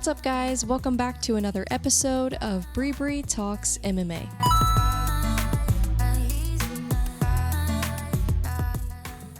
What's up, guys? Welcome back to another episode of BreBre Talks MMA.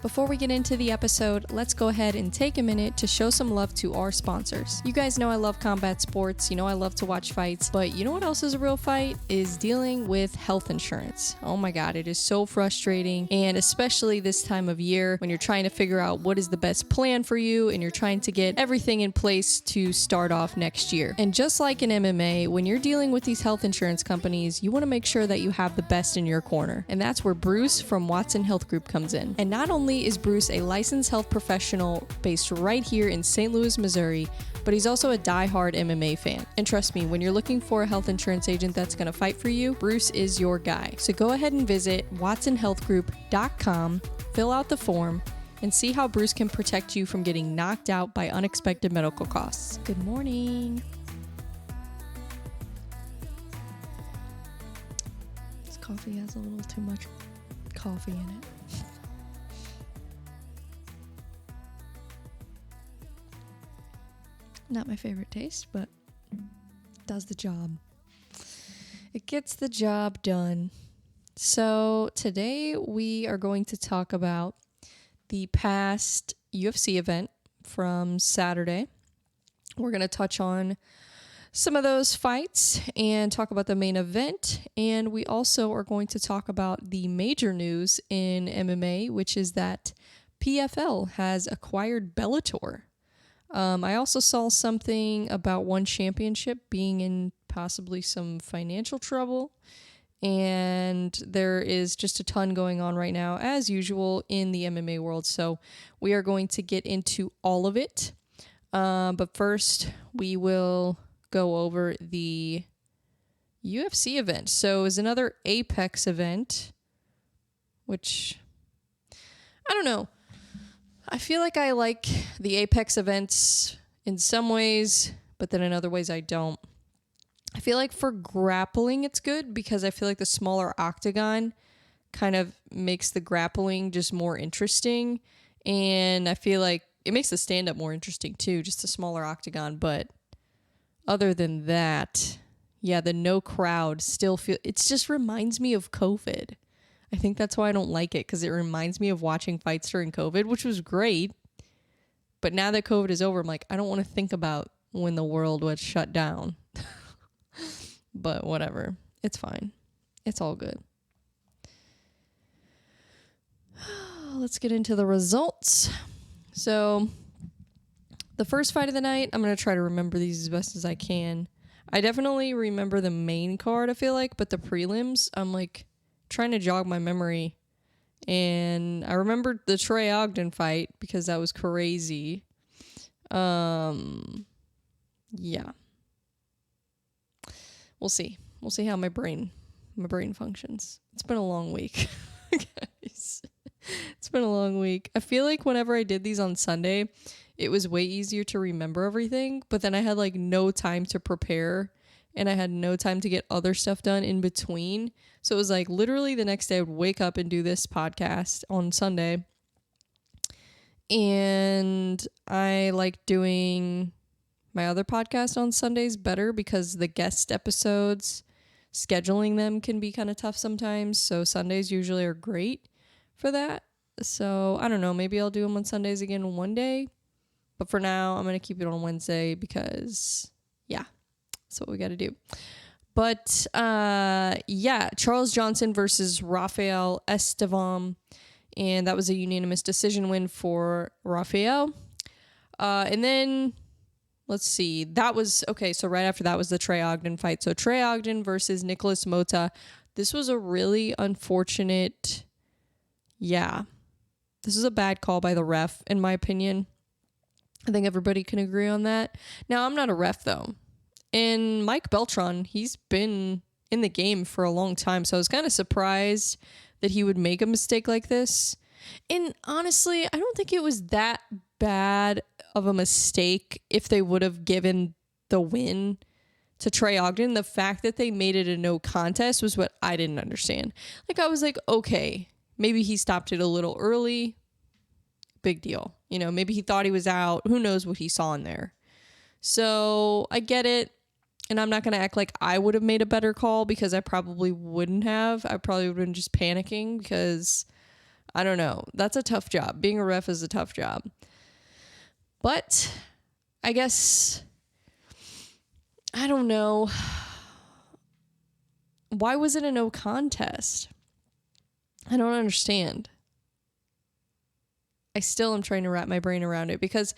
Before we get into the episode, let's go ahead and take a minute to show some love to our sponsors. You guys know I love combat sports, you know I love to watch fights, but you know what else is a real fight? Is dealing with health insurance. Oh my god, it is so frustrating, and especially this time of year when you're trying to figure out what is the best plan for you and you're trying to get everything in place to start off next year. And just like in MMA, when you're dealing with these health insurance companies, you want to make sure that you have the best in your corner. And that's where Bruce from Watson Health Group comes in. And not only is Bruce a licensed health professional based right here in St. Louis, Missouri, but he's also a die-hard MMA fan. And trust me, when you're looking for a health insurance agent that's going to fight for you, Bruce is your guy. So go ahead and visit watsonhealthgroup.com, fill out the form, and see how Bruce can protect you from getting knocked out by unexpected medical costs. Good morning. This coffee has a little too much coffee in it. Not my favorite taste, but does the job. It gets the job done. So today we are going to talk about the past UFC event from Saturday. We're going to touch on some of those fights and talk about the main event. And we also are going to talk about the major news in MMA, which is that PFL has acquired Bellator. I also saw something about One Championship being in possibly some financial trouble, and there is just a ton going on right now, as usual, in the MMA world, so we are going to get into all of it, but first, we will go over the UFC event. So it was another Apex event, which, I don't know. I feel like I like the Apex events in some ways, but then in other ways I don't. I feel like for grappling it's good because I feel like the smaller octagon kind of makes the grappling just more interesting. And I feel like it makes the stand-up more interesting too, just a smaller octagon. But other than that, yeah, the no crowd still it just reminds me of COVID. I think that's why I don't like it, because it reminds me of watching fights during COVID, which was great. But now that COVID is over, I'm like, I don't want to think about when the world was shut down. But whatever. It's fine. It's all good. Let's get into the results. So the first fight of the night, I'm going to try to remember these as best as I can. I definitely remember the main card, I feel like, but the prelims, I'm like trying to jog my memory, and I remembered the Trey Ogden fight because that was crazy. Yeah, we'll see how my brain functions. It's been a long week. Guys, it's been a long week. I feel like whenever I did these on Sunday, it was way easier to remember everything, but then I had like no time to prepare, and I had no time to get other stuff done in between. So it was like literally the next day I would wake up and do this podcast on Sunday. And I like doing my other podcast on Sundays better because the guest episodes, scheduling them can be kind of tough sometimes. So Sundays usually are great for that. So I don't know, maybe I'll do them on Sundays again one day. But for now, I'm going to keep it on Wednesday because, yeah, that's what we got to do. But, yeah, Charles Johnson versus Rafael Estevam. And that was a unanimous decision win for Rafael. And then, let's see, that was, okay, so right after that was the Trey Ogden fight. So Trey Ogden versus Nicholas Mota. This was a really unfortunate, yeah, this is a bad call by the ref, in my opinion. I think everybody can agree on that. Now, I'm not a ref, though. And Mike Beltran, he's been in the game for a long time, so I was kind of surprised that he would make a mistake like this. And honestly, I don't think it was that bad of a mistake if they would have given the win to Trey Ogden. The fact that they made it a no contest was what I didn't understand. Like, I was like, okay, maybe he stopped it a little early. Big deal. You know, maybe he thought he was out. Who knows what he saw in there. So I get it. And I'm not going to act like I would have made a better call, because I probably wouldn't have. I probably would have been just panicking, because I don't know. That's a tough job. Being a ref is a tough job. But I guess, I don't know. Why was it a no contest? I don't understand. I still am trying to wrap my brain around it, because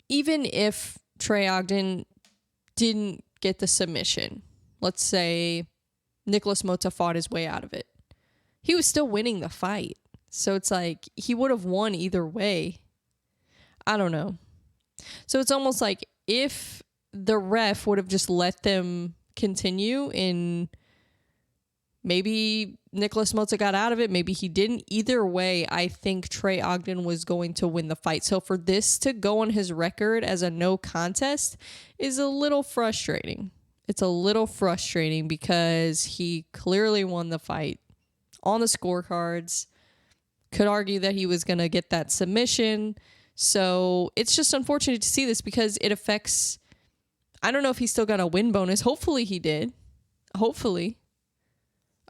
even if Bre Ogden didn't get the submission, let's say Nicholas Mota fought his way out of it, he was still winning the fight. So it's like he would have won either way. I don't know. So it's almost like if the ref would have just let them continue, and maybe Nicholas Mota got out of it, maybe he didn't. Either way, I think Bre Ogden was going to win the fight. So for this to go on his record as a no contest is a little frustrating. It's a little frustrating, because he clearly won the fight on the scorecards. Could argue that he was going to get that submission. So it's just unfortunate to see this, because it affects, I don't know if he still got a win bonus. Hopefully he did. Hopefully.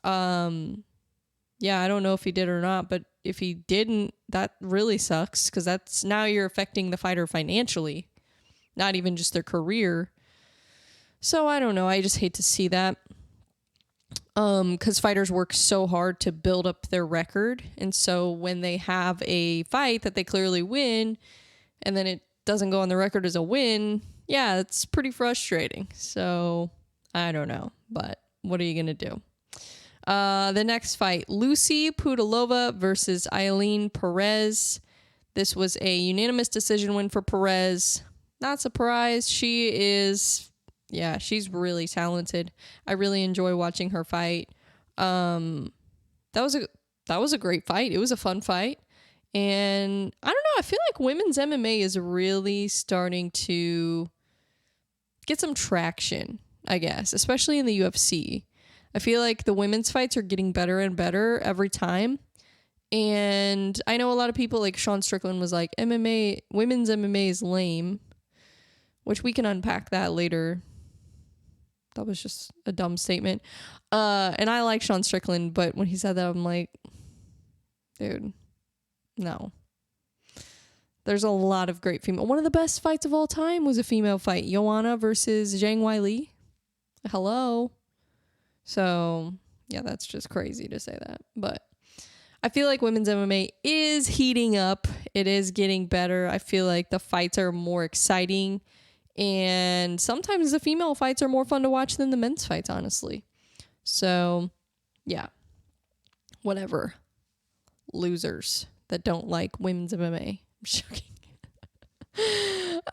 Yeah, I don't know if he did or not, but if he didn't, that really sucks, because that's, now you're affecting the fighter financially, not even just their career. So I don't know. I just hate to see that. Because fighters work so hard to build up their record. And so when they have a fight that they clearly win, and then it doesn't go on the record as a win, yeah, it's pretty frustrating. So I don't know, but what are you going to do? The next fight, Lucy Pudilova versus Eileen Perez. This was a unanimous decision win for Perez. Not surprised. She is, yeah, she's really talented. I really enjoy watching her fight. That was a great fight. It was a fun fight. And I don't know, I feel like women's MMA is really starting to get some traction, I guess, especially in the UFC. I feel like the women's fights are getting better and better every time. And I know a lot of people, like Sean Strickland was like, women's MMA is lame, which we can unpack that later. That was just a dumb statement. And I like Sean Strickland, but when he said that, I'm like, dude, no. There's a lot of great female. One of the best fights of all time was a female fight. Joanna versus Zhang Weili. Hello. So, yeah, that's just crazy to say that. But I feel like women's MMA is heating up. It is getting better. I feel like the fights are more exciting. And sometimes the female fights are more fun to watch than the men's fights, honestly. So, yeah. Whatever. Losers that don't like women's MMA. I'm joking.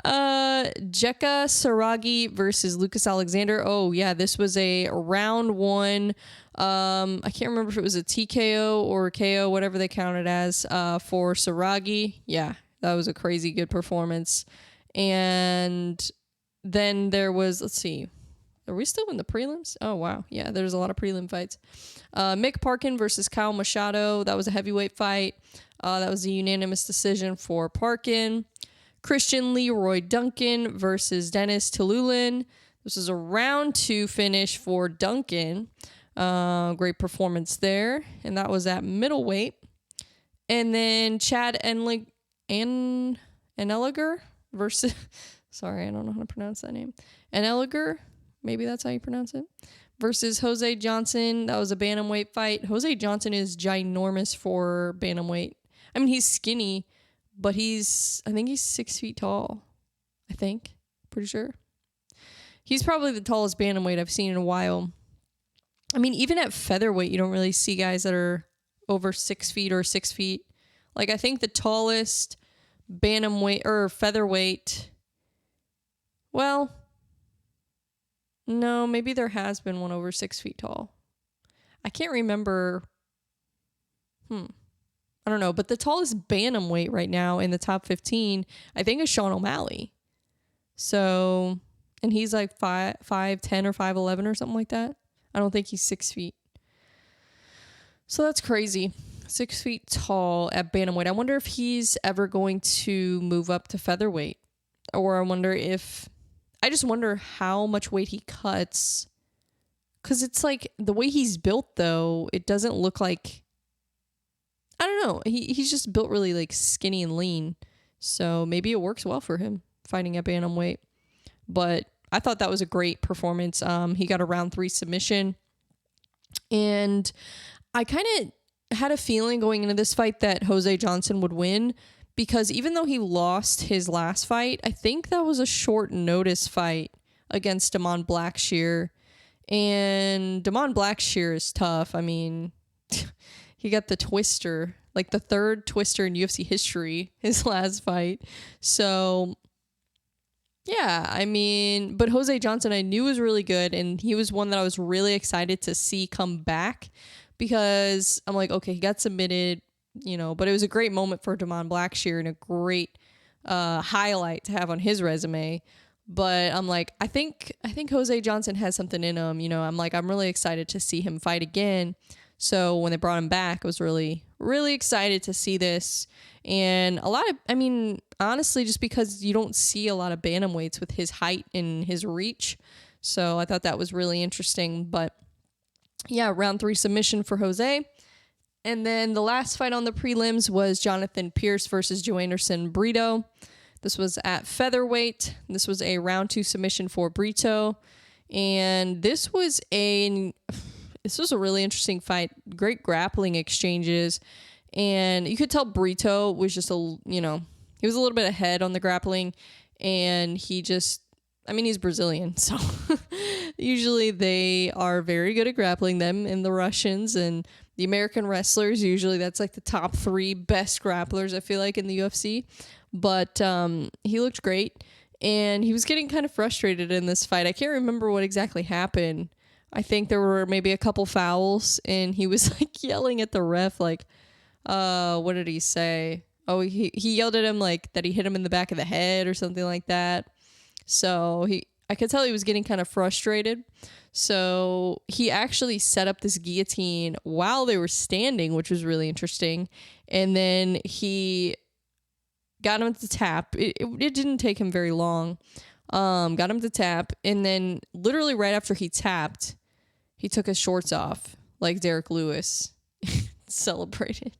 Jekka Saragi versus Lucas Alexander. Oh yeah, this was a round one. I can't remember if it was a TKO or a KO, whatever they counted as, for Saragi. Yeah, that was a crazy good performance. And then there was, let's see, are we still in the prelims? Oh wow, yeah, there's a lot of prelim fights. Mick Parkin versus Kyle Machado. That was a heavyweight fight. That was a unanimous decision for Parkin. Christian Leroy Duncan versus Dennis Tululin. This is a round 2 finish for Duncan. Great performance there. And that was at middleweight. And then Chad Eneliger versus... Sorry, I don't know how to pronounce that name. Eneliger, maybe that's how you pronounce it. Versus Jose Johnson. That was a bantamweight fight. Jose Johnson is ginormous for bantamweight. I mean, he's skinny, but I think he's 6 feet tall. Pretty sure. He's probably the tallest bantamweight I've seen in a while. I mean, even at featherweight, you don't really see guys that are over 6 feet or 6 feet. Like, I think the tallest bantamweight or featherweight, well, no, maybe there has been one over 6 feet tall. I can't remember. I don't know, but the tallest bantamweight right now in the top 15, I think, is Sean O'Malley. So, and he's like 5'10" or 5'11" or something like that. I don't think he's 6 feet. So that's crazy. 6 feet tall at bantamweight. I wonder if he's ever going to move up to featherweight. or I just wonder how much weight he cuts. Because it's like the way he's built, though, it doesn't look like, I don't know. He's just built really like skinny and lean. So maybe it works well for him fighting at bantamweight. But I thought that was a great performance. He got a round 3 submission. And I kind of had a feeling going into this fight that Jose Johnson would win, because even though he lost his last fight, I think that was a short notice fight against Damon Blackshear. And Damon Blackshear is tough. I mean, he got the twister, like the 3rd twister in UFC history, his last fight. So, yeah, I mean, but Jose Johnson I knew was really good, and he was one that I was really excited to see come back, because I'm like, okay, he got submitted, but it was a great moment for Damon Blackshear and a great highlight to have on his resume. But I'm like, I think Jose Johnson has something in him. I'm like, I'm really excited to see him fight again. So when they brought him back, I was really, really excited to see this. And honestly, just because you don't see a lot of bantamweights with his height and his reach. So I thought that was really interesting. But yeah, round 3 submission for Jose. And then the last fight on the prelims was Jonathan Pierce versus Joanderson Brito. This was at featherweight. This was a round 2 submission for Brito. And this was a really interesting fight. Great grappling exchanges. And you could tell Brito was just he was a little bit ahead on the grappling. And he's Brazilian. So usually they are very good at grappling, them and the Russians. And the American wrestlers, usually that's like the top 3 best grapplers, I feel like, in the UFC. But he looked great, and he was getting kind of frustrated in this fight. I can't remember what exactly happened. I think there were maybe a couple fouls, and he was like yelling at the ref, like, what did he say? Oh, he yelled at him like that he hit him in the back of the head or something like that. So I could tell he was getting kind of frustrated. So he actually set up this guillotine while they were standing, which was really interesting. And then he got him to tap. It didn't take him very long. Got him to tap. And then literally right after he tapped, he took his shorts off like Derek Lewis. Celebrated.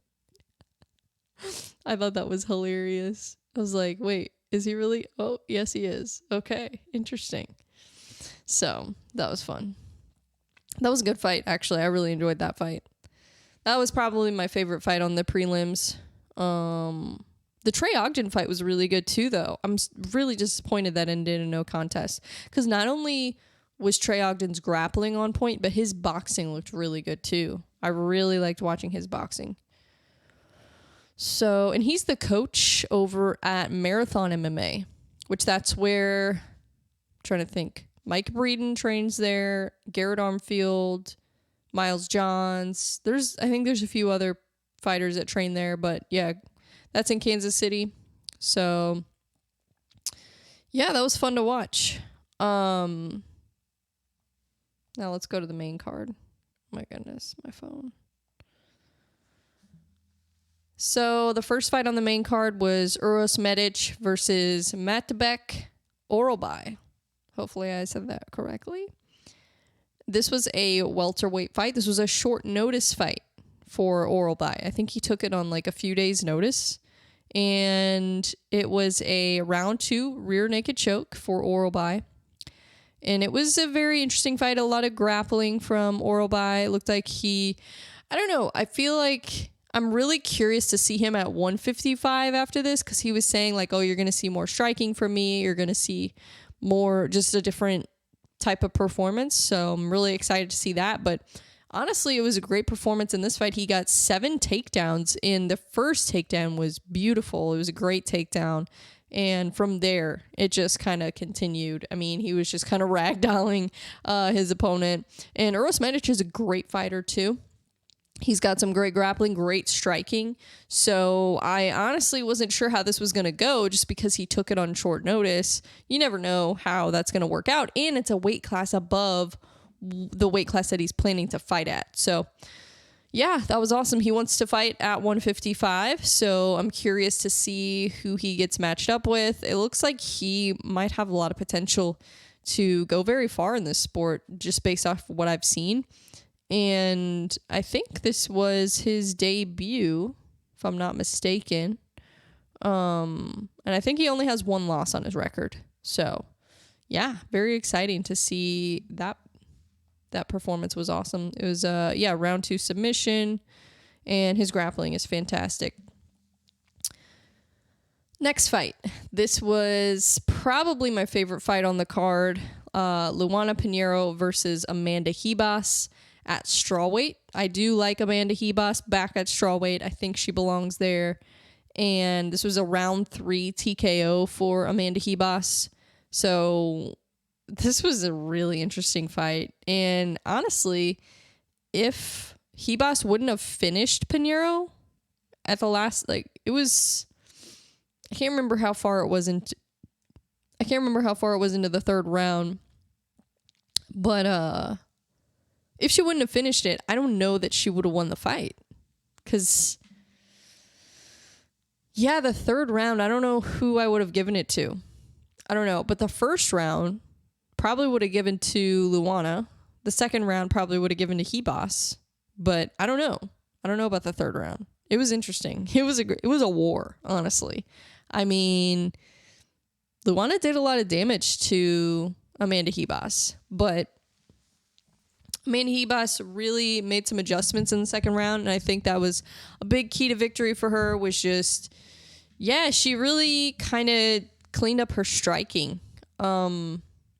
I thought that was hilarious. I was like, wait, is he really? Oh, yes, he is. Okay, interesting. So that was fun. That was a good fight, actually. I really enjoyed that fight. That was probably my favorite fight on the prelims. The Trey Ogden fight was really good too, though. I'm really disappointed that ended in a no contest, because not only was Trey Ogden's grappling on point, but his boxing looked really good too. I really liked watching his boxing. So, and he's the coach over at Marathon MMA, which that's where, I'm trying to think, Mike Breeden trains there, Garrett Armfield, Miles Johns. I think there's a few other fighters that train there, but yeah, that's in Kansas City. So yeah, that was fun to watch. Now let's go to the main card. Oh my goodness, my phone. So the first fight on the main card was Uros Medic versus Matebek Orolbai. Hopefully I said that correctly. This was a welterweight fight. This was a short notice fight for Orolbai. I think he took it on like a few days' notice. And it was a round 2 rear naked choke for Orolbai. And it was a very interesting fight. A lot of grappling from Orolbai. It looked like I don't know. I feel like I'm really curious to see him at 155 after this, because he was saying like, oh, you're going to see more striking from me. You're going to see more, just a different type of performance. So I'm really excited to see that. But honestly, it was a great performance in this fight. He got 7 takedowns, and the first takedown was beautiful. It was a great takedown. And from there, it just kind of continued. I mean, he was just kind of ragdolling his opponent. And Uros Medic is a great fighter, too. He's got some great grappling, great striking. So I honestly wasn't sure how this was going to go, just because he took it on short notice. You never know how that's going to work out. And it's a weight class above the weight class that he's planning to fight at. So yeah, that was awesome. He wants to fight at 155, so I'm curious to see who he gets matched up with. It looks like he might have a lot of potential to go very far in this sport just based off what I've seen. And I think this was his debut, if I'm not mistaken. And I think he only has one loss on his record. So, yeah, very exciting to see that. That performance was awesome. It was, round 2 submission, and his grappling is fantastic. Next fight. This was probably my favorite fight on the card. Luana Pinheiro versus Amanda Ribas at strawweight. I do like Amanda Ribas back at strawweight. I think she belongs there. And this was a round 3 TKO for Amanda Ribas. So this was a really interesting fight. And honestly, if Ribas wouldn't have finished Pinheiro at the last, I can't remember how far it was into the third round. But if she wouldn't have finished it, I don't know that she would have won the fight. Because, the third round, I don't know who I would have given it to. I don't know. But the first round probably would have given to Luana. The second round probably would have given to Ribas. But I don't know. I don't know about the third round. It was interesting. It was a war, honestly. I mean, Luana did a lot of damage to Amanda Ribas, but Amanda Ribas really made some adjustments in the second round, and I think that was a big key to victory for her, was just, she really kind of cleaned up her striking.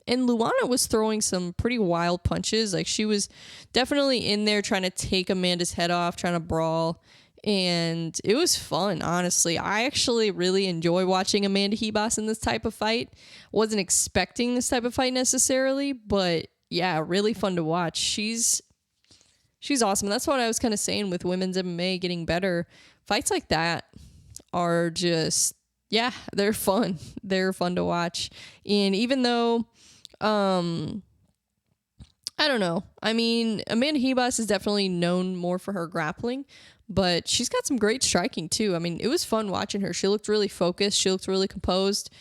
And Luana was throwing some pretty wild punches. Like, she was definitely in there trying to take Amanda's head off, trying to brawl. And it was fun, honestly. I actually really enjoy watching Amanda Ribas in this type of fight. Wasn't expecting this type of fight necessarily, but yeah, really fun to watch. She's awesome. That's what I was kind of saying with women's MMA getting better. Fights like that are just, they're fun. They're fun to watch. And even though, I don't know. I mean, Amanda Ribas is definitely known more for her grappling, but she's got some great striking too. I mean, it was fun watching her. She looked really focused. She looked really composed.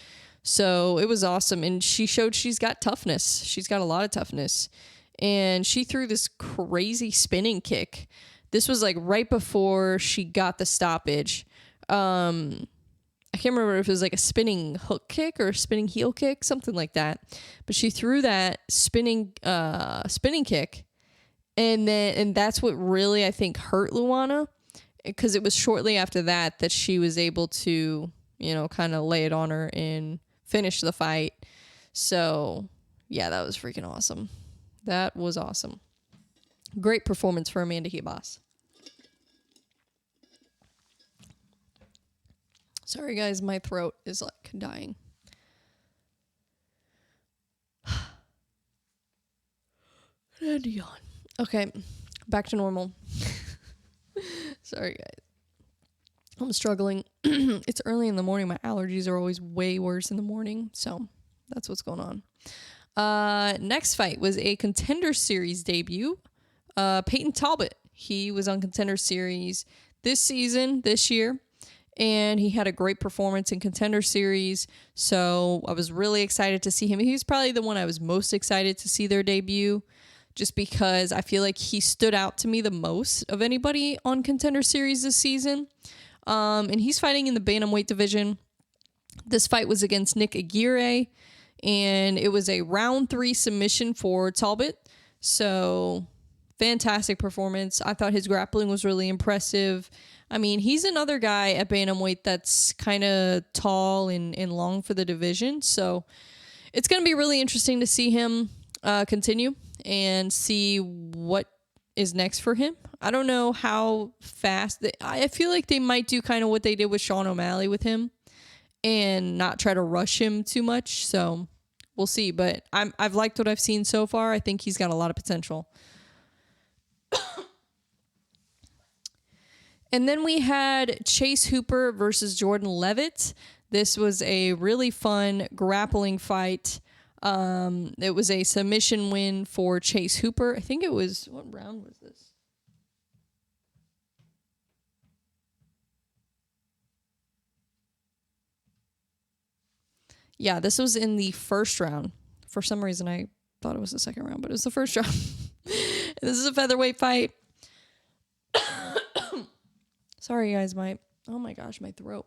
So it was awesome. And she showed she's got toughness. She's got a lot of toughness. And she threw this crazy spinning kick. This was like right before she got the stoppage. I can't remember if it was like a spinning hook kick or a spinning heel kick, something like that. But she threw that spinning kick. And that's what really, I think, hurt Luana, because it was shortly after that she was able to, kind of lay it on her and finish the fight. So, that was freaking awesome. That was awesome. Great performance for Amanda Ribas. Sorry, guys, my throat is like dying. And yawn. Okay, back to normal. Sorry, guys. I'm struggling. It's early in the morning. My allergies are always way worse in the morning, so that's what's going on. Next fight was a Contender Series debut. Peyton Talbot. He was on Contender Series this year, and he had a great performance in Contender Series, so I was really excited to see him. He's probably the one I was most excited to see their debut, just because I feel like he stood out to me the most of anybody on Contender Series this season. And he's fighting in the bantamweight division. This fight was against Nick Aguirre, and it was a round 3 submission for Talbot. So, fantastic performance. I thought his grappling was really impressive. I mean, he's another guy at bantamweight that's kind of tall and long for the division. So, it's going to be really interesting to see him continue and see what is next for him. I don't know how fast. I feel like they might do kind of what they did with Sean O'Malley with him and not try to rush him too much. So we'll see. But I've liked what I've seen so far. I think he's got a lot of potential. And then we had Chase Hooper versus Jordan Levitt. This was a really fun grappling fight. It was a submission win for Chase Hooper. I think it was, what round was this? Yeah, this was in the first round. For some reason, I thought it was the second round, but it was the first round. This is a featherweight fight. Sorry, guys. Oh my gosh, my throat.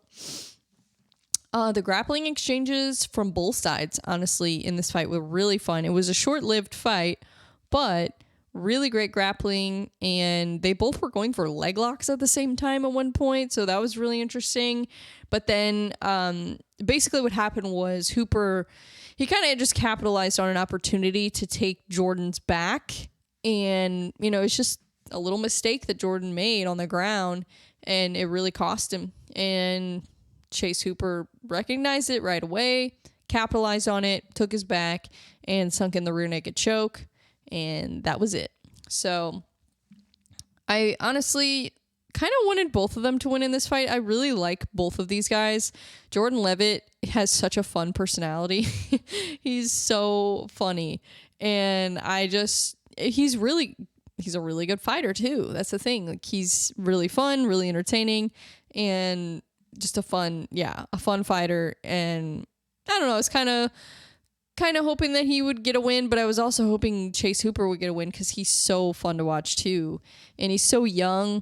The grappling exchanges from both sides, honestly, in this fight were really fun. It was a short-lived fight, but really great grappling, and they both were going for leg locks at the same time at one point, so that was really interesting. But then basically what happened was Hooper, he kind of just capitalized on an opportunity to take Jordan's back, and, you know, it's just a little mistake that Jordan made on the ground, and it really cost him. And Chase Hooper recognized it right away, capitalized on it, took his back, and sunk in the rear naked choke, and that was it. So I honestly kind of wanted both of them to win in this fight. I really like both of these guys. Jordan Leavitt has such a fun personality. He's so funny, and he's a really good fighter too. That's the thing. Like, he's really fun, really entertaining, and just a fun fighter. And I don't know, I was kind of hoping that he would get a win, but I was also hoping Chase Hooper would get a win because he's so fun to watch too. And he's so young,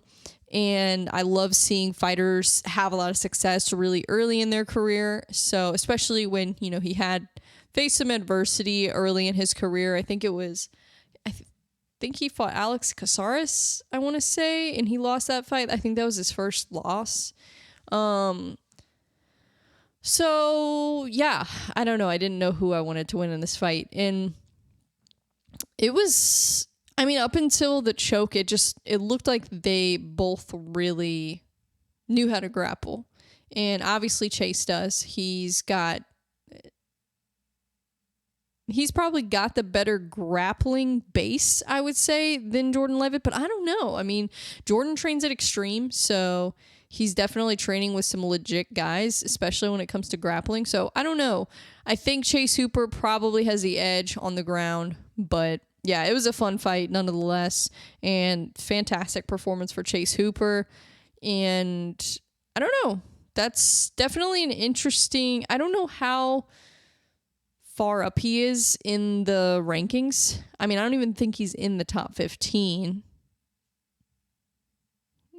and I love seeing fighters have a lot of success really early in their career. So especially when, you know, he had faced some adversity early in his career. I think he fought Alex Caceres, I want to say, and he lost that fight. I think that was his first loss. So yeah, I don't know. I didn't know who I wanted to win in this fight. And it was, I mean, up until the choke, it looked like they both really knew how to grapple. And obviously Chase does. He's probably got the better grappling base, I would say, than Jordan Leavitt, but I don't know. I mean, Jordan trains at Extreme, so he's definitely training with some legit guys, especially when it comes to grappling. So I don't know. I think Chase Hooper probably has the edge on the ground, but yeah, it was a fun fight nonetheless, and fantastic performance for Chase Hooper. And I don't know. That's definitely an interesting, I don't know how far up he is in the rankings. I mean, I don't even think he's in the top 15.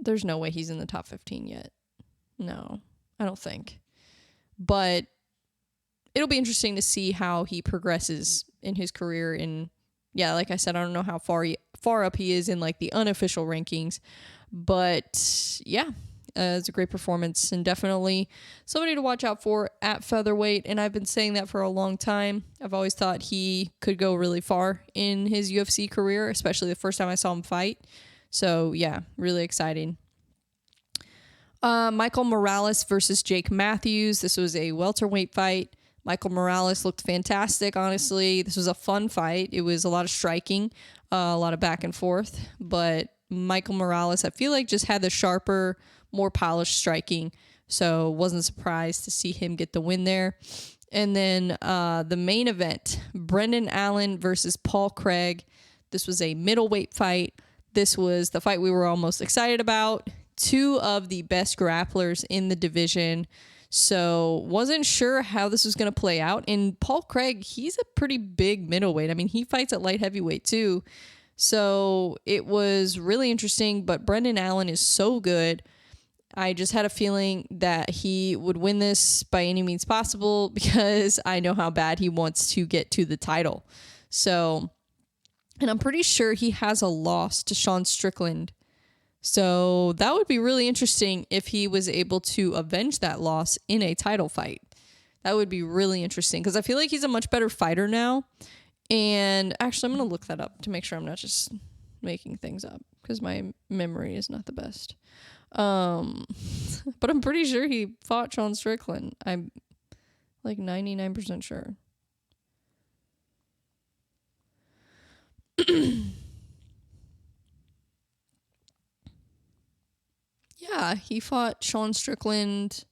There's no way he's in the top 15 yet. No, I don't think. But it'll be interesting to see how he progresses in his career. And yeah, like I said, I don't know how far up he is in like the unofficial rankings. But yeah, it's a great performance, and definitely somebody to watch out for at featherweight. And I've been saying that for a long time. I've always thought he could go really far in his UFC career, especially the first time I saw him fight. So yeah, really exciting. Michael Morales versus Jake Matthews. This was a welterweight fight. Michael Morales looked fantastic, honestly. This was a fun fight. It was a lot of striking, a lot of back and forth. But Michael Morales, I feel like, just had the sharper, more polished striking. So wasn't surprised to see him get the win there. And then the main event, Brendan Allen versus Paul Craig. This was a middleweight fight. This was the fight we were almost excited about. Two of the best grapplers in the division. So wasn't sure how this was going to play out. And Paul Craig, he's a pretty big middleweight. I mean, he fights at light heavyweight too. So it was really interesting. But Brendan Allen is so good. I just had a feeling that he would win this by any means possible because I know how bad he wants to get to the title. So, and I'm pretty sure he has a loss to Sean Strickland. So that would be really interesting if he was able to avenge that loss in a title fight. That would be really interesting because I feel like he's a much better fighter now. And actually, I'm going to look that up to make sure I'm not just making things up because my memory is not the best. But I'm pretty sure he fought Sean Strickland. I'm like 99% sure. Yeah, he fought Sean Strickland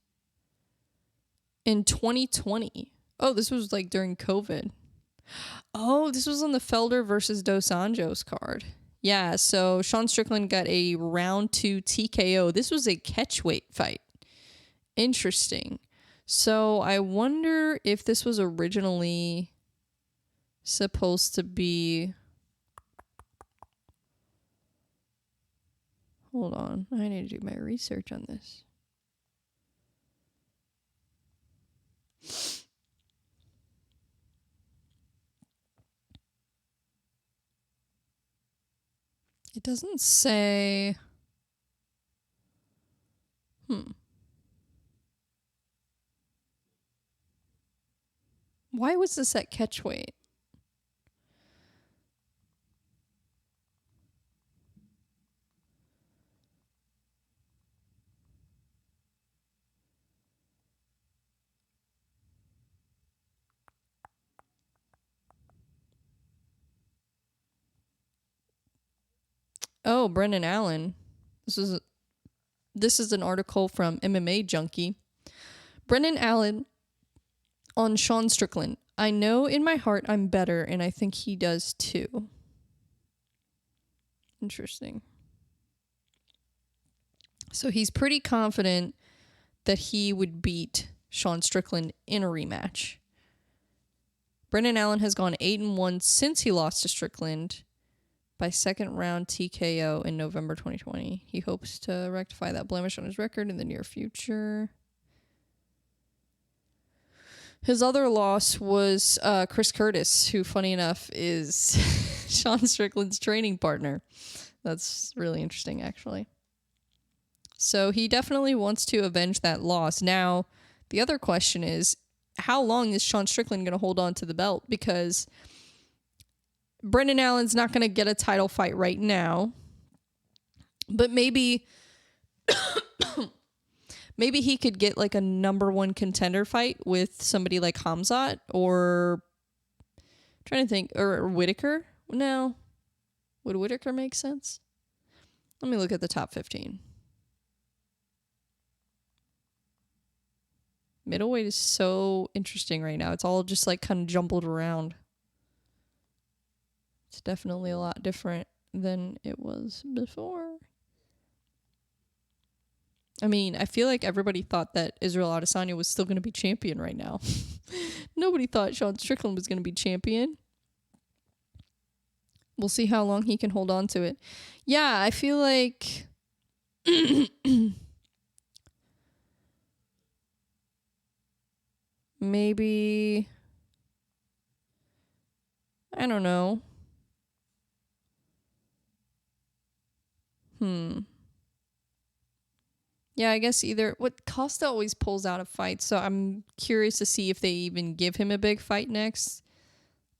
in 2020. Oh, this was like during COVID. Oh, this was on the Felder versus Dos Anjos card. Yeah, so Sean Strickland got a round 2 TKO. This was a catchweight fight. Interesting. So I wonder if this was originally supposed to be... Hold on. I need to do my research on this. It doesn't say... Why was this at catch weight? Oh, Brendan Allen. This is an article from MMA Junkie. Brendan Allen on Sean Strickland. I know in my heart I'm better, and I think he does too. Interesting. So he's pretty confident that he would beat Sean Strickland in a rematch. Brendan Allen has gone 8-1 since he lost to Strickland by second round TKO in November 2020. He hopes to rectify that blemish on his record in the near future. His other loss was Chris Curtis, who, funny enough, is Sean Strickland's training partner. That's really interesting, actually. So he definitely wants to avenge that loss. Now, the other question is, how long is Sean Strickland going to hold on to the belt? Because Brendan Allen's not going to get a title fight right now, but maybe maybe he could get like a number one contender fight with somebody like Hamzat or I'm trying to think, or Whitaker. No, would Whitaker make sense? Let me look at the top 15. Middleweight is so interesting right now. It's all just like kind of jumbled around. It's definitely a lot different than it was before. I mean, I feel like everybody thought that Israel Adesanya was still going to be champion right now. Nobody thought Sean Strickland was going to be champion. We'll see how long he can hold on to it. Yeah, I feel like... maybe... I don't know. Yeah, I guess either... What Costa always pulls out of fights, so I'm curious to see if they even give him a big fight next.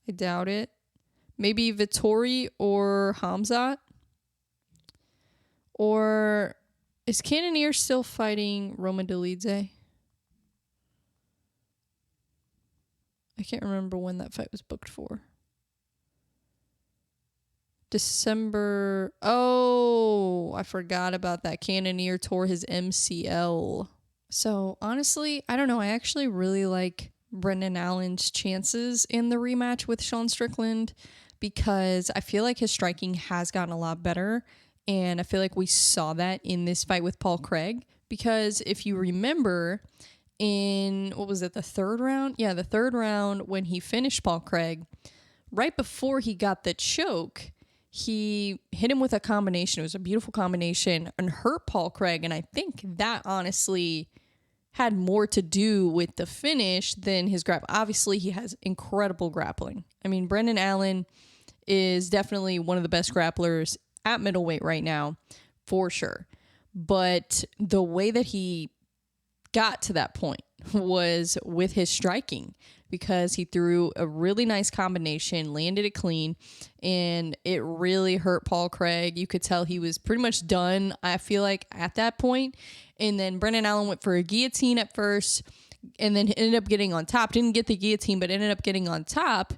I doubt it. Maybe Vittori or Hamzat? Or is Cannonier still fighting Roman Dolidze? I can't remember when that fight was booked for. December. Oh, I forgot about that. Cannonier tore his MCL. So honestly, I don't know. I actually really like Brendan Allen's chances in the rematch with Sean Strickland because I feel like his striking has gotten a lot better. And I feel like we saw that in this fight with Paul Craig. Because if you remember in, what was it, the third round? Yeah, the third round when he finished Paul Craig, right before he got the choke, he hit him with a combination. It was a beautiful combination and hurt Paul Craig. And I think that honestly had more to do with the finish than his grapple. Obviously, he has incredible grappling. I mean, Brendan Allen is definitely one of the best grapplers at middleweight right now, for sure. But the way that he got to that point was with his striking, because he threw a really nice combination, landed it clean, and it really hurt Paul Craig. You could tell he was pretty much done, I feel like, at that point. And then Brendan Allen went for a guillotine at first, and then ended up getting on top. Didn't get the guillotine, but ended up getting on top.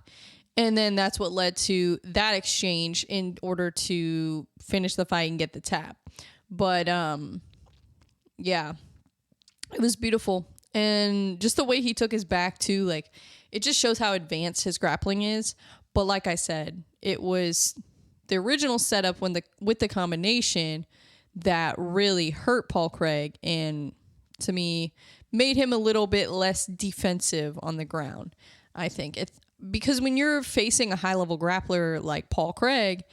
And then that's what led to that exchange in order to finish the fight and get the tap. But, yeah, it was beautiful. And just the way he took his back too, like, it just shows how advanced his grappling is. But like I said, it was the original setup with the combination that really hurt Paul Craig, and to me made him a little bit less defensive on the ground, I think. Because when you're facing a high-level grappler like Paul Craig,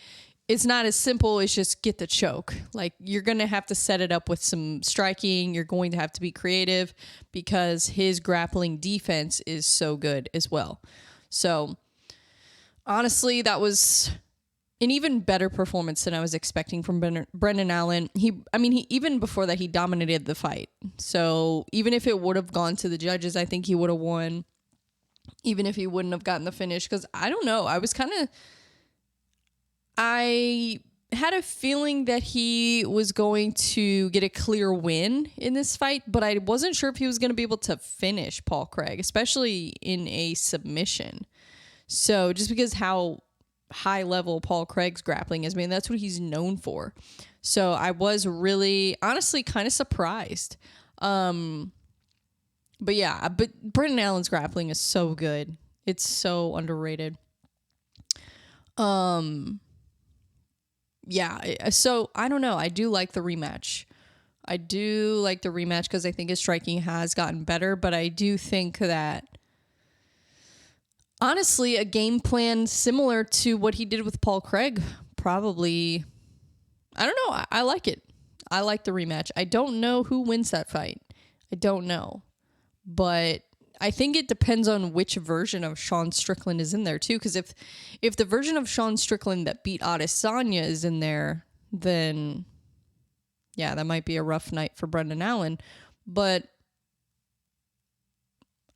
it's not as simple as just get the choke. Like, you're going to have to set it up with some striking. You're going to have to be creative because his grappling defense is so good as well. So, honestly, that was an even better performance than I was expecting from Brendan Allen. He even before that, he dominated the fight. So, even if it would have gone to the judges, I think he would have won. Even if he wouldn't have gotten the finish. Because, I don't know, I had a feeling that he was going to get a clear win in this fight, but I wasn't sure if he was going to be able to finish Paul Craig, especially in a submission. So just because how high level Paul Craig's grappling is, I mean, that's what he's known for. So I was really, honestly, kind of surprised. But Brendan Allen's grappling is so good. It's so underrated. So I don't know. I do like the rematch. Because I think his striking has gotten better, but I do think that, honestly, a game plan similar to what he did with Paul Craig, probably, I don't know. I like it. I like the rematch. I don't know who wins that fight. I don't know. But I think it depends on which version of Sean Strickland is in there too. Because if the version of Sean Strickland that beat Adesanya is in there, then yeah, that might be a rough night for Brendan Allen. But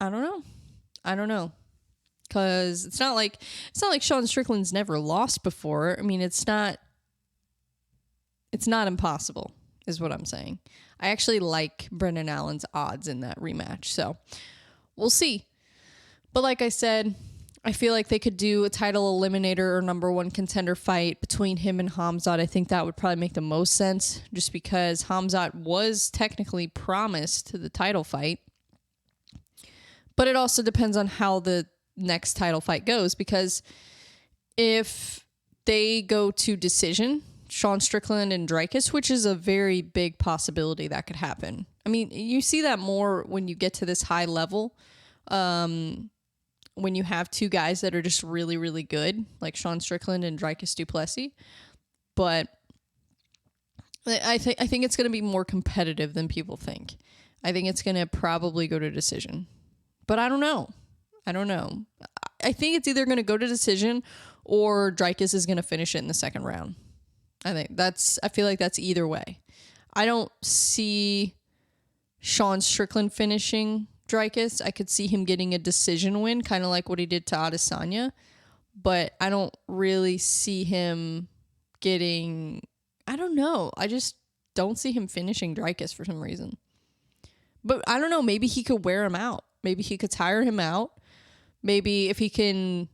I don't know. Because it's not like Sean Strickland's never lost before. I mean, it's not impossible, is what I'm saying. I actually like Brendan Allen's odds in that rematch. So we'll see. But like I said, I feel like they could do a title eliminator or number one contender fight between him and Khamzat. I think that would probably make the most sense just because Khamzat was technically promised the title fight. But it also depends on how the next title fight goes, because if they go to decision, Sean Strickland and Dricus, which is a very big possibility that could happen. I mean, you see that more when you get to this high level, when you have two guys that are just really, really good, like Sean Strickland and Dricus du Plessis. But I think it's going to be more competitive than people think. I think it's going to probably go to decision. But I don't know. I think it's either going to go to decision or Dricus is going to finish it in the second round. I feel like that's either way. I don't see Sean Strickland finishing Dricus. I could see him getting a decision win, kind of like what he did to Adesanya. But I don't really see him getting... I don't know. I just don't see him finishing Dricus for some reason. But I don't know. Maybe he could wear him out. Maybe he could tire him out. Maybe if he can...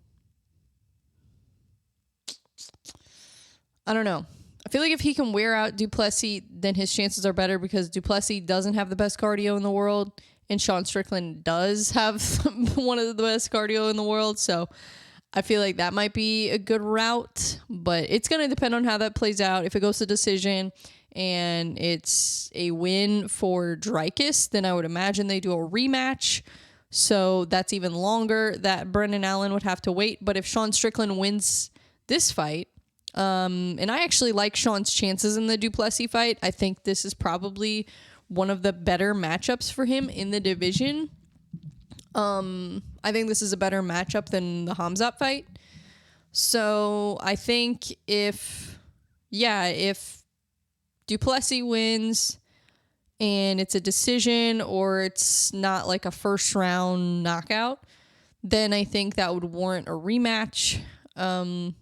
I don't know. I feel like if he can wear out du Plessis, then his chances are better because du Plessis doesn't have the best cardio in the world, and Sean Strickland does have one of the best cardio in the world. So I feel like that might be a good route, but it's going to depend on how that plays out. If it goes to decision and it's a win for Dricus, then I would imagine they do a rematch. So that's even longer that Brendan Allen would have to wait. But if Sean Strickland wins this fight, and I actually like Sean's chances in the du Plessis fight. I think this is probably one of the better matchups for him in the division. I think this is a better matchup than the Khamzat fight. So I think if du Plessis wins and it's a decision or it's not like a first round knockout, then I think that would warrant a rematch. And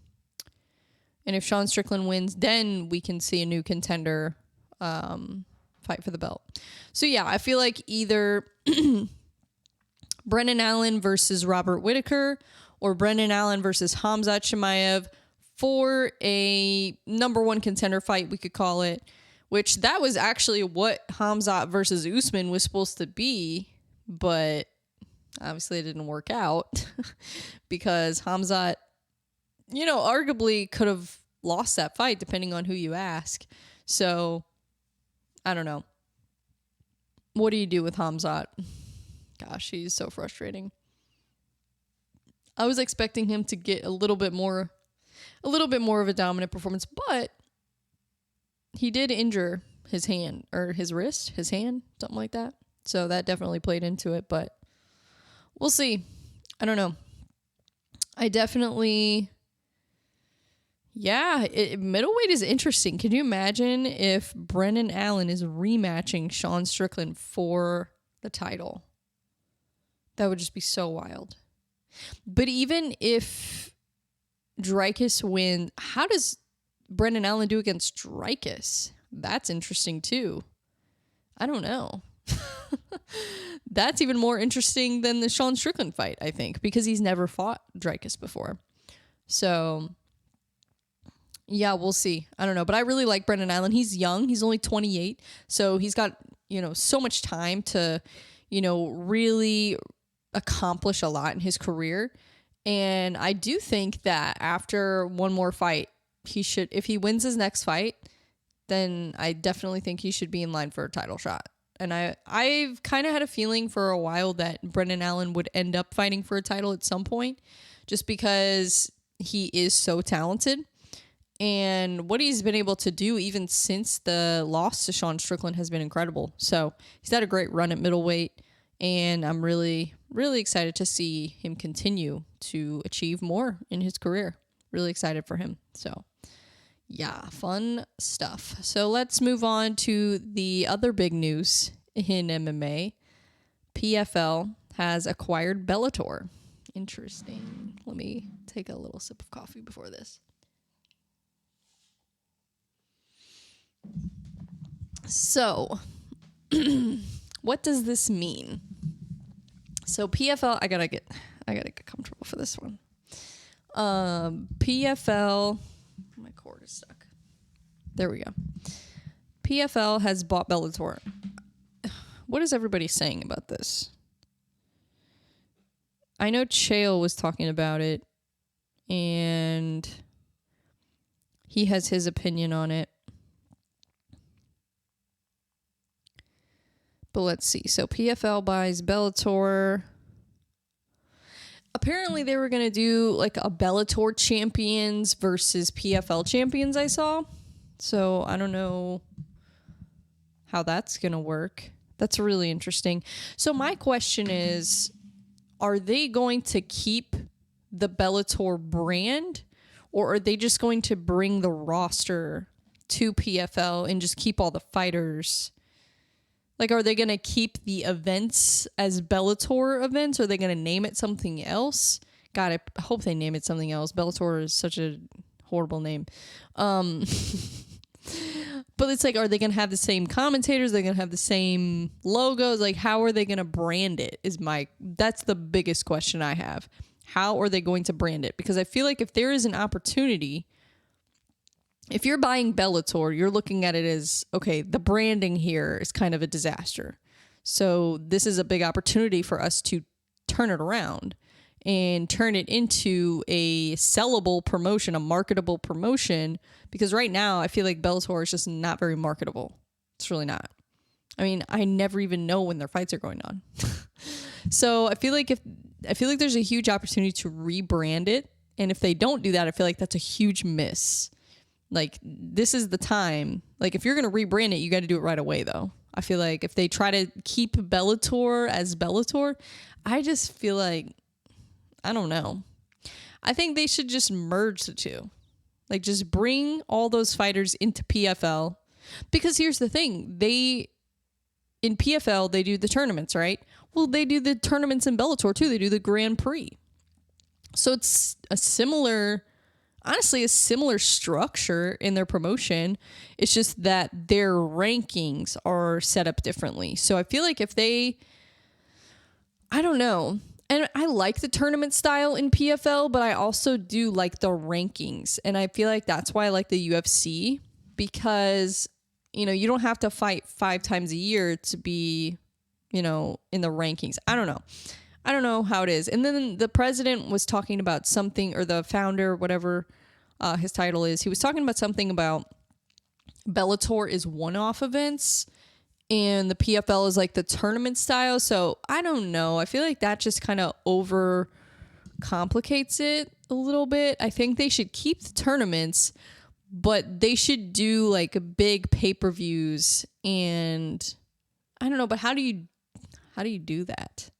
if Sean Strickland wins, then we can see a new contender fight for the belt. So, yeah, I feel like either Brendan Allen versus Robert Whittaker or Brendan Allen versus Khamzat Chimaev for a number one contender fight, we could call it, which that was actually what Khamzat versus Usman was supposed to be, but obviously it didn't work out because Khamzat, arguably could have lost that fight depending on who you ask. So, I don't know. what do you do with Hamzat? Gosh, he's so frustrating. I was expecting him to get a little bit more of a dominant performance, but he did injure his hand or his wrist, his hand, something like that. So that definitely played into it, but we'll see. I don't know. I definitely, middleweight is interesting. Can you imagine if Brendan Allen is rematching Sean Strickland for the title? That would just be so wild. But even if Dricus wins, how does Brendan Allen do against Dricus? That's interesting too. I don't know. That's even more interesting than the Sean Strickland fight, I think, because he's never fought Dricus before. So, yeah, we'll see. I don't know. But I really like Brendan Allen. He's young. He's only 28. So he's got, so much time to, really accomplish a lot in his career. And I do think that after one more fight, he should, if he wins his next fight, then I definitely think he should be in line for a title shot. And I've kind of had a feeling for a while that Brendan Allen would end up fighting for a title at some point, just because he is so talented. And what he's been able to do even since the loss to Sean Strickland has been incredible. So he's had a great run at middleweight, and I'm really, really excited to see him continue to achieve more in his career. Really excited for him. So yeah, fun stuff. So let's move on to the other big news in MMA. PFL has acquired Bellator. Interesting. Let me take a little sip of coffee before this. So, what does this mean? So PFL, I gotta get comfortable for this one. PFL, my cord is stuck. There we go. PFL has bought Bellator. What is everybody saying about this? I know Chael was talking about it, and he has his opinion on it. But let's see. So PFL buys Bellator. Apparently they were going to do like a Bellator champions versus PFL champions, I saw. So I don't know how that's going to work. That's really interesting. So my question is, are they going to keep the Bellator brand, or are they just going to bring the roster to PFL and just keep all the fighters? Like, are they going to keep the events as Bellator events? Or are they going to name it something else? God, I hope they name it something else. Bellator is such a horrible name. But it's like, are they going to have the same commentators? Are they going to have the same logos? Like, how are they going to brand it that's the biggest question I have. How are they going to brand it? Because I feel like if there is an opportunity, if you're buying Bellator, you're looking at it as, okay, the branding here is kind of a disaster. So this is a big opportunity for us to turn it around and turn it into a sellable promotion, a marketable promotion. Because right now, I feel like Bellator is just not very marketable. It's really not. I mean, I never even know when their fights are going on. So I feel like there's a huge opportunity to rebrand it. And if they don't do that, I feel like that's a huge miss. Like, this is the time. Like, if you're going to rebrand it, you got to do it right away, though. I feel like if they try to keep Bellator as Bellator, I just feel like, I don't know. I think they should just merge the two. Like, just bring all those fighters into PFL. Because here's the thing. In PFL, they do the tournaments, right? Well, they do the tournaments in Bellator, too. They do the Grand Prix. So it's honestly a similar structure in their promotion. It's just that their rankings are set up differently. So I feel like I don't know. And I like the tournament style in PFL, but I also do like the rankings. And I feel like that's why I like the UFC, because, you don't have to fight 5 times a year to be, in the rankings. I don't know how it is. And then the president was talking about something, or the founder, whatever his title is. He was talking about something about Bellator is one-off events and the PFL is like the tournament style. So I don't know. I feel like that just kind of over complicates it a little bit. I think they should keep the tournaments, but they should do like big pay-per-views, and I don't know, but how do you do that?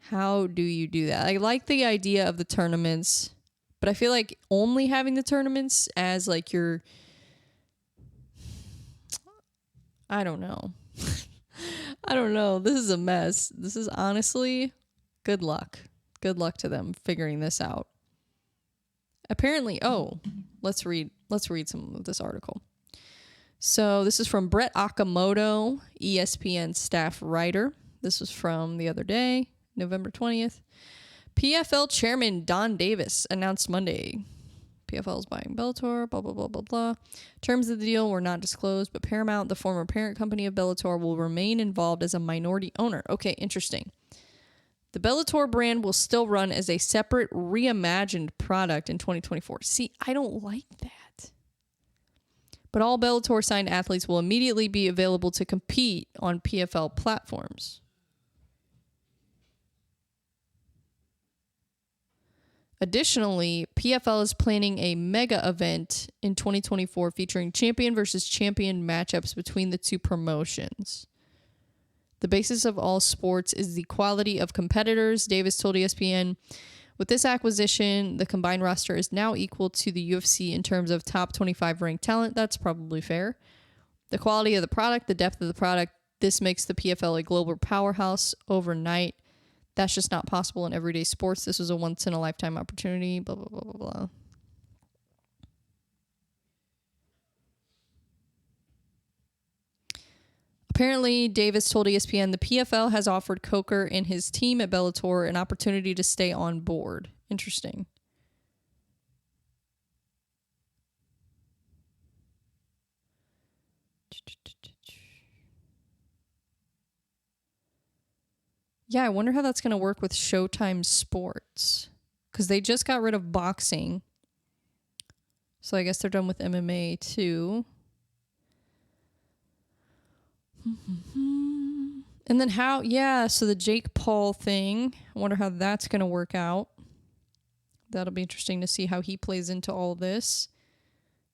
How do you do that? I like the idea of the tournaments, but I feel like only having the tournaments as like your, I don't know. I don't know. This is a mess. This is honestly, good luck. Good luck to them figuring this out. Apparently, let's read some of this article. So this is from Bre Eckert, ESPN staff writer. This was from the other day, November 20th. PFL chairman Don Davis announced Monday PFL is buying Bellator, blah, blah, blah, blah, blah. Terms of the deal were not disclosed, but Paramount, the former parent company of Bellator, will remain involved as a minority owner. Okay, interesting. The Bellator brand will still run as a separate, reimagined product in 2024. See, I don't like that. But all Bellator signed athletes will immediately be available to compete on PFL platforms. Additionally, PFL is planning a mega event in 2024 featuring champion versus champion matchups between the two promotions. The basis of all sports is the quality of competitors, Davis told ESPN. With this acquisition, the combined roster is now equal to the UFC in terms of top 25 ranked talent. That's probably fair. The quality of the product, the depth of the product, this makes the PFL a global powerhouse overnight. That's just not possible in everyday sports. This was a once-in-a-lifetime opportunity, blah, blah, blah, blah, blah. Apparently, Davis told ESPN the PFL has offered Coker and his team at Bellator an opportunity to stay on board. Interesting. Yeah, I wonder how that's going to work with Showtime Sports, because they just got rid of boxing. So I guess they're done with MMA too. And then so the Jake Paul thing, I wonder how that's going to work out. That'll be interesting to see how he plays into all this.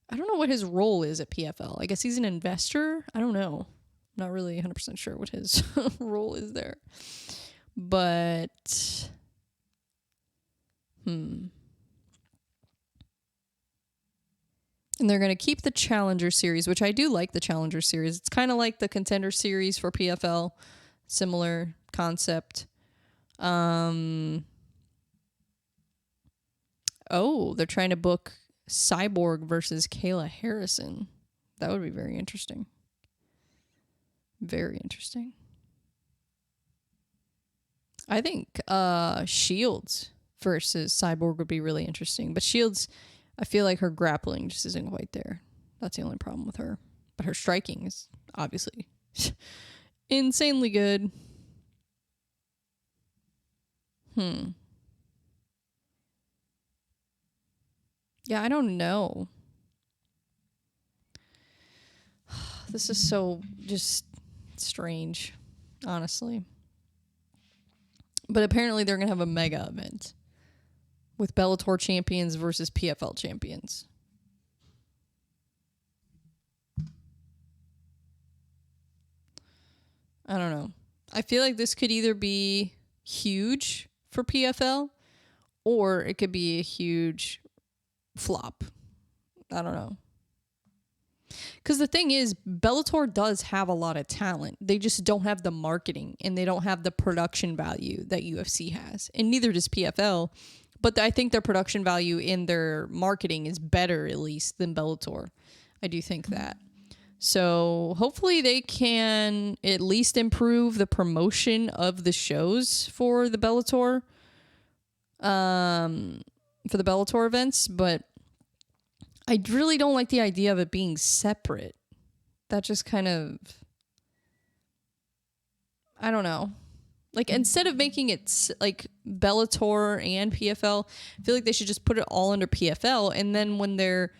I don't know what his role is at PFL. I guess he's an investor. I don't know. I'm not really 100% sure what his role is there. But, And they're going to keep the Challenger Series, which I do like the Challenger Series. It's kind of like the Contender Series for PFL. Similar concept. They're trying to book Cyborg versus Kayla Harrison. That would be very interesting. Very interesting. I think Shields versus Cyborg would be really interesting. But Shields, I feel like her grappling just isn't quite there. That's the only problem with her. But her striking is obviously insanely good. Yeah, I don't know. This is so just strange, honestly. But apparently they're going to have a mega event with Bellator champions versus PFL champions. I don't know. I feel like this could either be huge for PFL or it could be a huge flop. I don't know. Because the thing is, Bellator does have a lot of talent. They just don't have the marketing and they don't have the production value that UFC has. And neither does PFL. But I think their production value in their marketing is better, at least, than Bellator. I do think that. So hopefully they can at least improve the promotion of the shows for the Bellator, events. But I really don't like the idea of it being separate. That just kind of, I don't know. Like, instead of making it like Bellator and PFL, I feel like they should just put it all under PFL. And then when they're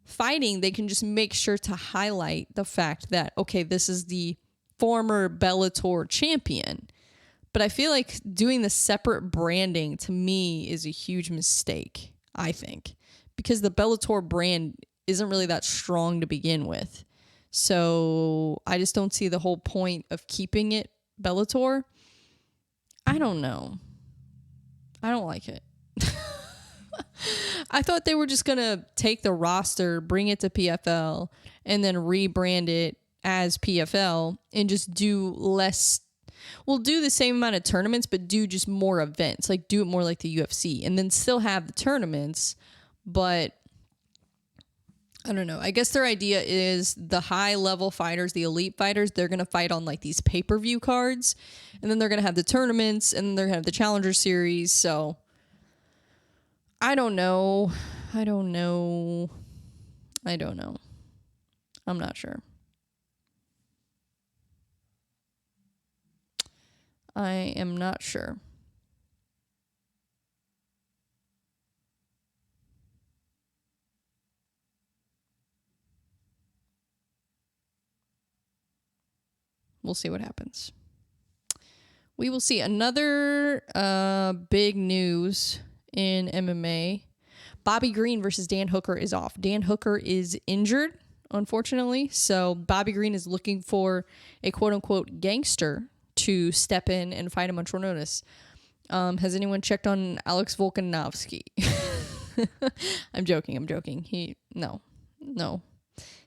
fighting, they can just make sure to highlight the fact that, okay, this is the former Bellator champion. But I feel like doing the separate branding to me is a huge mistake, I think, because the Bellator brand isn't really that strong to begin with. So I just don't see the whole point of keeping it Bellator. I don't know. I don't like it. I thought they were just going to take the roster, bring it to PFL, and then rebrand it as PFL and just do less. We'll do the same amount of tournaments, but do just more events. Like, do it more like the UFC, and then still have the tournaments. But I don't know. I guess their idea is the high-level fighters, the elite fighters, they're going to fight on, like, these pay-per-view cards. And then they're going to have the tournaments, and then they're going to have the Challenger Series. So I don't know. I'm not sure. I am not sure. We'll see what happens. We will see. Another big news in MMA. Bobby Green versus Dan Hooker is off. Dan Hooker is injured, unfortunately. So Bobby Green is looking for a quote-unquote gangster to step in and fight him on short notice. Has anyone checked on Alex Volkanovski? I'm joking. No.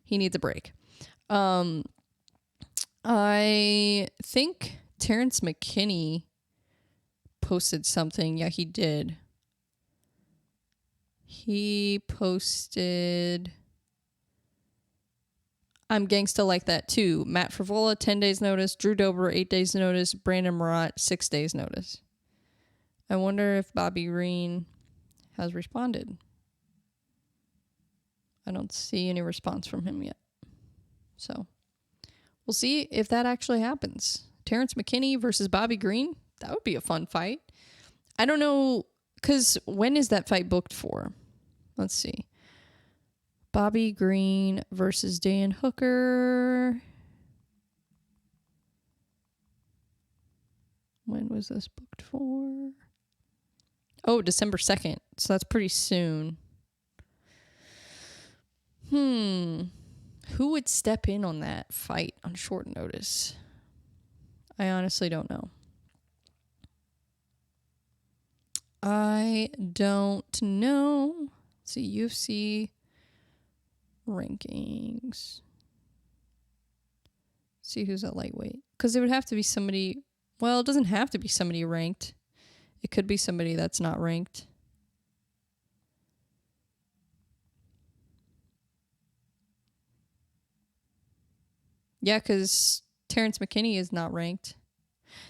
He needs a break. I think Terrence McKinney posted something. Yeah, he did. He posted, I'm gangsta like that too. Matt Frivola, 10 days notice. Drew Dober, 8 days notice. Brandon Marat, 6 days notice. I wonder if Bobby Green has responded. I don't see any response from him yet. So we'll see if that actually happens. Terrence McKinney versus Bobby Green. That would be a fun fight. I don't know, because when is that fight booked for? Let's see. Bobby Green versus Dan Hooker. When was this booked for? Oh, December 2nd. So that's pretty soon. Who would step in on that fight on short notice? I honestly don't know. I don't know. Let's see, UFC rankings. See who's at lightweight. Because it would have to be somebody... Well, it doesn't have to be somebody ranked. It could be somebody that's not ranked. Yeah, because Terrence McKinney is not ranked.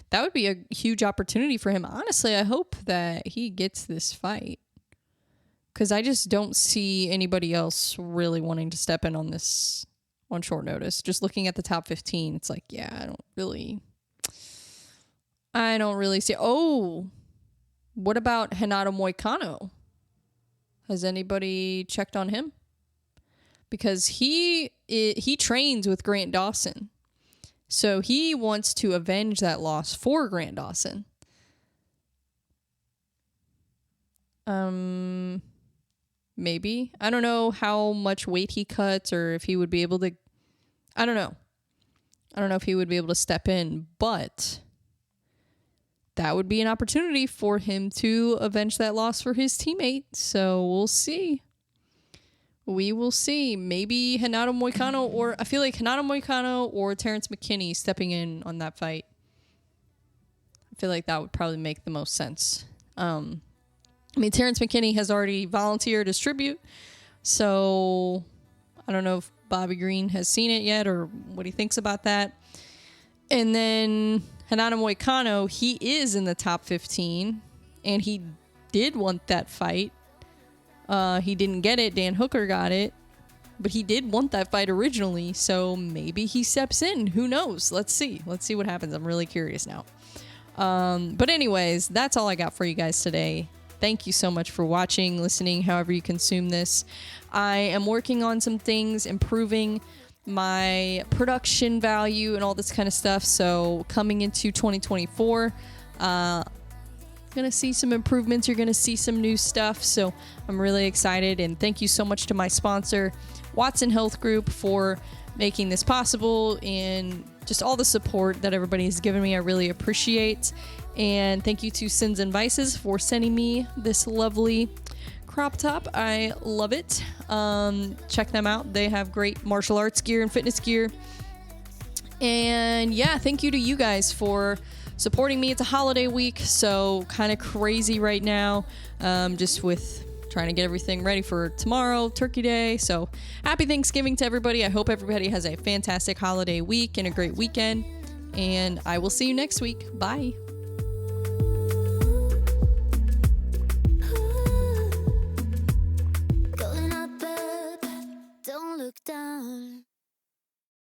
That would be a huge opportunity for him. Honestly, I hope that he gets this fight. Because I just don't see anybody else really wanting to step in on this on short notice. Just looking at the top 15, it's like, yeah, I don't really see. Oh, what about Renato Moicano? Has anybody checked on him? Because he trains with Grant Dawson. So he wants to avenge that loss for Grant Dawson. Maybe. I don't know how much weight he cuts or if he would be able to... I don't know. I don't know if he would be able to step in, but that would be an opportunity for him to avenge that loss for his teammate. So we'll see. We will see. Maybe Renato Moicano, or I feel like Renato Moicano or Terrence McKinney stepping in on that fight. I feel like that would probably make the most sense. I mean, Terrence McKinney has already volunteered as tribute, so I don't know if Bobby Green has seen it yet or what he thinks about that. And then Renato Moicano, he is in the top 15, and he did want that fight. He didn't get it. Dan Hooker got it. But he did want that fight originally, so maybe he steps in. Who knows? Let's see. Let's see what happens. I'm really curious now. But anyways, that's all I got for you guys today. Thank you so much for watching, listening, however you consume this. I am working on some things, improving my production value and all this kind of stuff. So coming into 2024, gonna see some improvements. You're gonna see some new stuff. So I'm really excited, and thank you so much to my sponsor, Watson Health Group, for making this possible and just all the support that everybody has given me. I really appreciate. And thank you to Sins and Vices for sending me this lovely crop top. I love it. Check them out. They have great martial arts gear and fitness gear. And yeah, thank you to you guys for supporting me. It's a holiday week, so kind of crazy right now, just with trying to get everything ready for tomorrow, Turkey Day. So happy Thanksgiving to everybody. I hope everybody has a fantastic holiday week and a great weekend, and I will see you next week. Bye. Going up, up, don't look down.